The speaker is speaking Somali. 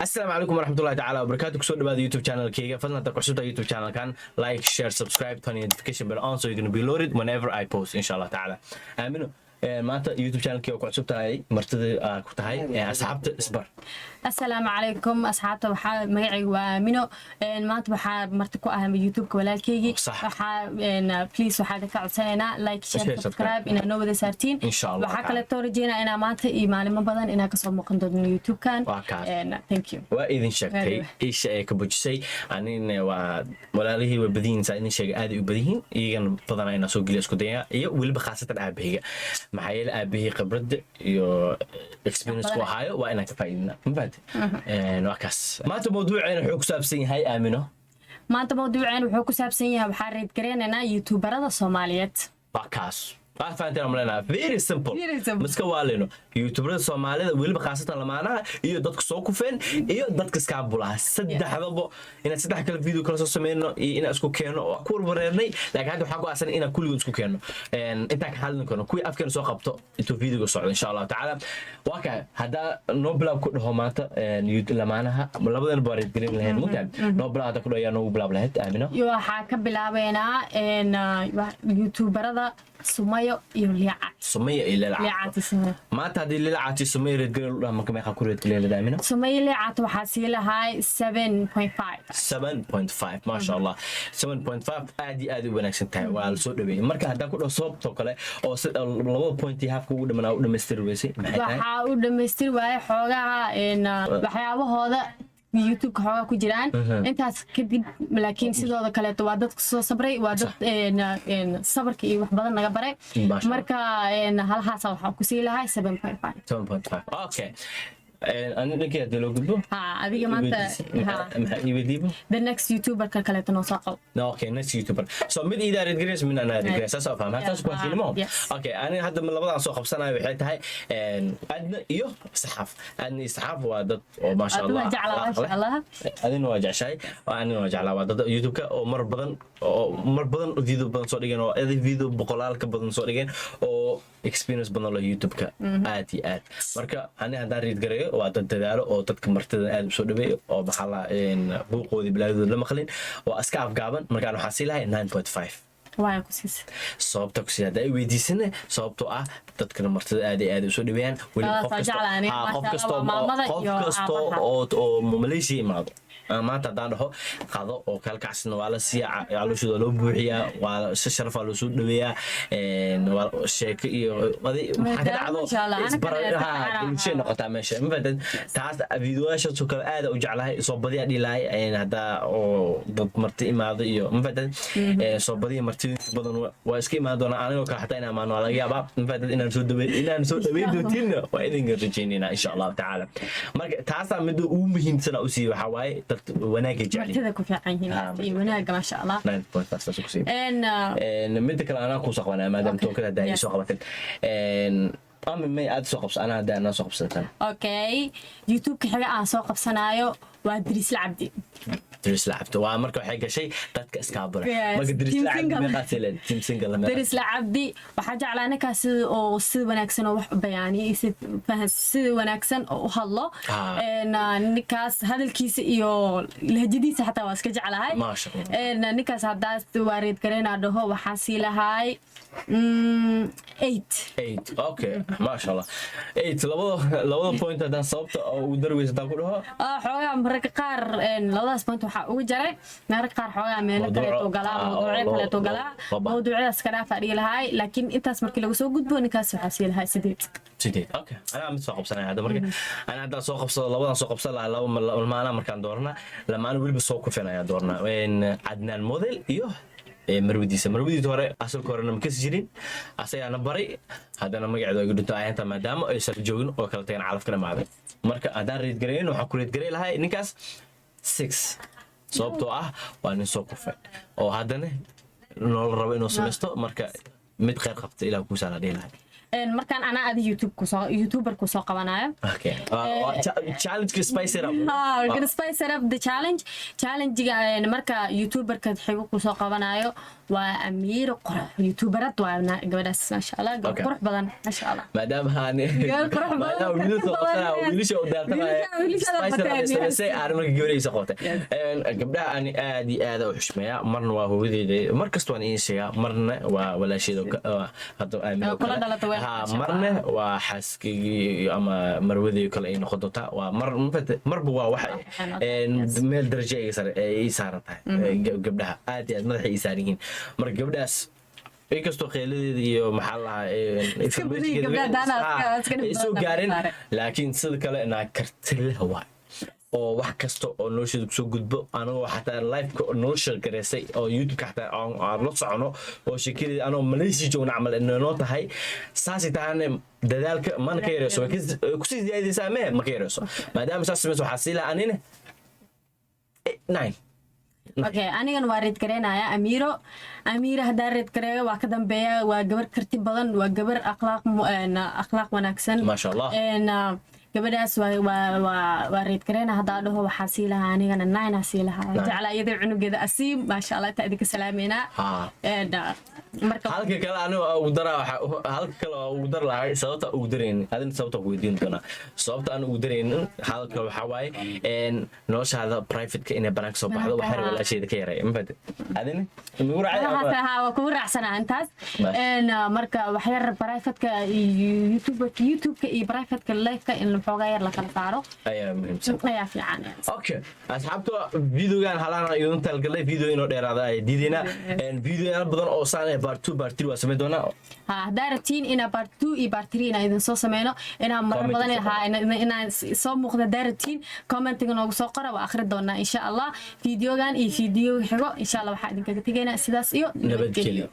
السلام عليكم ورحمة الله تعالى وبركاته. كسر بعد يوتيوب channel كيجا فضلا تقصد يوتيوب channel كان like share subscribe turn notification bell on so you're gonna be loaded whenever I post إن شاء الله تعالى. آمنوا maanta YouTube channel كيو كعصب تاعي مرتدى كتاعي أصحابته إصبر. السلام عليكم أصحابته وحا مجيء ومنو maanta waxaa marti ku ah YouTube ka walaalkaygi waxaa please waxaa ka codsanayna like share subscribe ina noo wada saartiin waxaa kale toorjeena ina maanta iyo maalimo badan ina ka soo muuqan doono YouTube kan thank you waa idin sheegtay isha ay ka bujisay anina waa walaalihii way badin saa idin sheegay aad u badin iyagan badan ina soo geliyo isku daya iyo waliba khaasatan aabahayga maxaa yeelay aabahii khibrad iyo experience ku hayo waa ina ka faa'iidina waa kaas maanta mawduuceena wuxuu ku saabsan yahay aamino maanta mawduuceena wuxuu ku saabsan yahay waxaa reed gareenaynaa youtuberada Soomaaliyeed waa kaas فانتنا ملنا very simple مسك والينو يوتيوبر الصومالية ويلب خاصة لمانا iyo dadka soo kufeen iyo dadka iska bulaha saddexdaba ina saddex kala video kala soo sameeyno ina isku keeno ku wareernay laakiin hadda waxa ku aasan ina kulligood isku keeno inta ka hadlin karno kuwi afkeen soo qabto intuu video socdo insha Allah taala waka hada no blog ku dhaho maanta youtube lamaanaha labadan barid gelin lahayn muddo no blog hada ku dhayo no blog lahayd aamino waxa ka bilaabeena youtuberada Sumayo iyo Liacat Sumayo iyo Liacat maanta hadii Liacat Sumayo reed galay dhama ma ka ku reed galay daamina Sumayo Liacat waxa si lahay 7.5 ma sha Allah 7.5 aad u wanaagsan tahay waa la soo dhaweeyay marka hadda ku dhaw sababto kale oo 2.5 ugu dhamanaa u dhameystir weysay maxay tahay waxa u dhameystir waay xoogaha waxyaabahooda YouTube ka ku jiraan intaas kadib laakiin sidoo kale waa dadka soo sabray waa dad sabarka iyo wax badan naga baray marka halhaas waxa ku sii lahay 7.5 okay أنا نكيد دلو قدو أبيك ما أنت يبديبه the next YouTuber كله تنوصقه okay next YouTuber so من إذا ريد جريس من أنا ريد جريس أسافر ما تسكون في المهم okay أنا هذا من لبضع سوق بسنة بحيث هاي أدنى صحف أدنى صحف وادد وما شاء الله ما شاء الله أدنى نواجع شيء وأنا نواجع على وادد يوتيوب ومر بدن فيديو بدن صوريين أو هذا فيديو بقولال كبدن صوريين أو experience بدن الله يوتيوب كآتي مركا أنا هذا ريد جريس waa dad dadaalo oo dadka martida aad u soo dhaweeyo oo maxalla buuqoodi bilaadooda la maqlin oo aska afgaaban markaan waxa si lahay 9.5 waa ku siis sababta ku sii haday weydiisana sababtoo ah dadka martida aad u soo dhaweeyaan wali qof kasto oo Malaysia imaado maanta hadaan dhaho qado oo kalkacsina waa la siiya calooshooda loo buuxiyaa waa si sharaf loo soo dhaweeyaa waa sheeko iyo waxa ka dhacdo isbaraha bulshada noqota meesha mabadad taas videoyaasha soo kala aad u jeclahay soo badiya dhilay hada oo dad marti imaado iyo mabadad soo badiya marti badan waa iska imaan doona aniga ka xataa inaan maano laga yaabaa mabadad inaan soo dhaweeyo dootina waa idin rajaynayna insha Allah taala marka taas mid uu muhiimsan u sii waxa waaye وناجي جعلي كذا كوفي عينين وناجي ما شاء الله 9.5 ان مدك انا كو سقوانا ما دام تو كده داي سو قبتن ان ما aad soo qabsan ana hadda ana soo qabsatan okay youtube ka xiga aan soo qabsanayo waa Dris Labdi Dris Labdi waa marka waxay gashay dadka iska baro marka Dris Labdi ma qaateen team single ma Dris Labdi waxa jeclaana kaas oo si wanaagsan oo wax bayaaniyo si fahan si wanaagsan oo hadlo ninkaas hadalkiisa iyo lahjadiisa xataa waa iska jeclahay ma sha Allah ninkaas hadda waareed gareena dhaho waxa si lahay 8 okay ما شاء الله 8 labada point hadan sababta oo darweysata ku dhaho xoogaa marka qaar labadaas point waxa ugu jaray marka qaar xoogaa meel kale oo galaa mawduucyo kale oo galaa mawduucyadaas ka dhaafadii lahay laakiin intaas markii lagu soo gudbo ninkaas waxa si lahay 8 okay ana mid soo qabsanay hada marka ana hada soo qabsado labadan soo qabsan lahaa laba maana markaan doorna lamaan waliba soo ku feenaya doorna Adnan model iyo marwadiisa hore asalka hore ma kasi jirin asayana baray hadana magaceedu ay gudunto ayanta maadaama ay sal joogin oo kala tagan calaf kala maaday marka adaan reed gareyn waxa ku reed garay lahay ninkaas 6 sababtoo ah waa nin soo kufay oo hadana nool rabo inuu sameysto marka mid qeyb qabta ilaa ku saala dheelahay markaan ana adi youtuber ku soo qabanayo okay challenge ka spice it up we're gonna spice it up the challenge-ga marka youtuber ka xigo ku soo qabanayo waa Amiir qurux youtuberad waa gabadhaas masha Allah qurux badan masha Allah maadaama haani wiilasha u daartanaya spice say arimo gabadhiisa qotay gabdhaha aan aad iyo aad u xushmeeya marna waa hooyadeeda markasta waan sheegaa marna waa walaasheedo hada Amiir marna waa xaaskii ama marwadii kale ay noqon doontaa waa marba waa wax meel darajo ay saaran tahay gabdhaha aad iyo aad madaxa ay saaran yihiin marka gabdhaas inkastoo qeeladeeda iyo maxaa lahaa soo gaarin laakiin sida kale naa karti leh waa oo wax kasta oo nolosheeda kusoo gudbo anagoo xataa live-ka nolosha gareysay oo youtube-ka xataa aan la socono oo sheekadeeda anoo Malaysia joogna camal inoo tahay saasi tahane dadaalka mana ka yareyso kusii ziyaadaysaa ma ka yareyso maadaama saas samayso waxaa sii laha anine 9 okay anigan waa reed gareynaya Amiir hadaa reed gareeyo waa ka dambeeya waa gabar karti badan waa gabar akhlaaq wanaagsan ma sha Allah gabadhaas waa reed gareena hadaa dhaho waxaa sii lahaa anigana 9 sii lahaa jeclaa iyada cunugeeda asiim ma sha Allah ta idinka salaameena marka halka kale aniga ugu dara halka kale ugu dar lahay sababta ugu dareen adin sababta ugu weydiin doona sababta aan ugu dareen halka waxa waaye noloshaada private ka inay banaan soo baxdo waxa walaasheeda ka yaray ma fahad adin ugu raacay waa ku raacsanaa intaas marka wax yar private ka youtube ka iyo private ka live ka in xoogaa yar la kala saaro ayaa muhiimsan ayaa fiican okay asxaabta videogan halana iyo inta galay video inoo dheeraada ay diidina video badan oo saan part 2 part 3 waa samee doona daartiin ina part 2 iyo part 3 ina idin soo sameeyno ina mar badan ina soo muuqda daartiin commenting noogu soo qora waa akhri doona insha Allah videogan iyo video xigo insha Allah waxa idin kaga tageynaa sidaas iyo nabadgelyo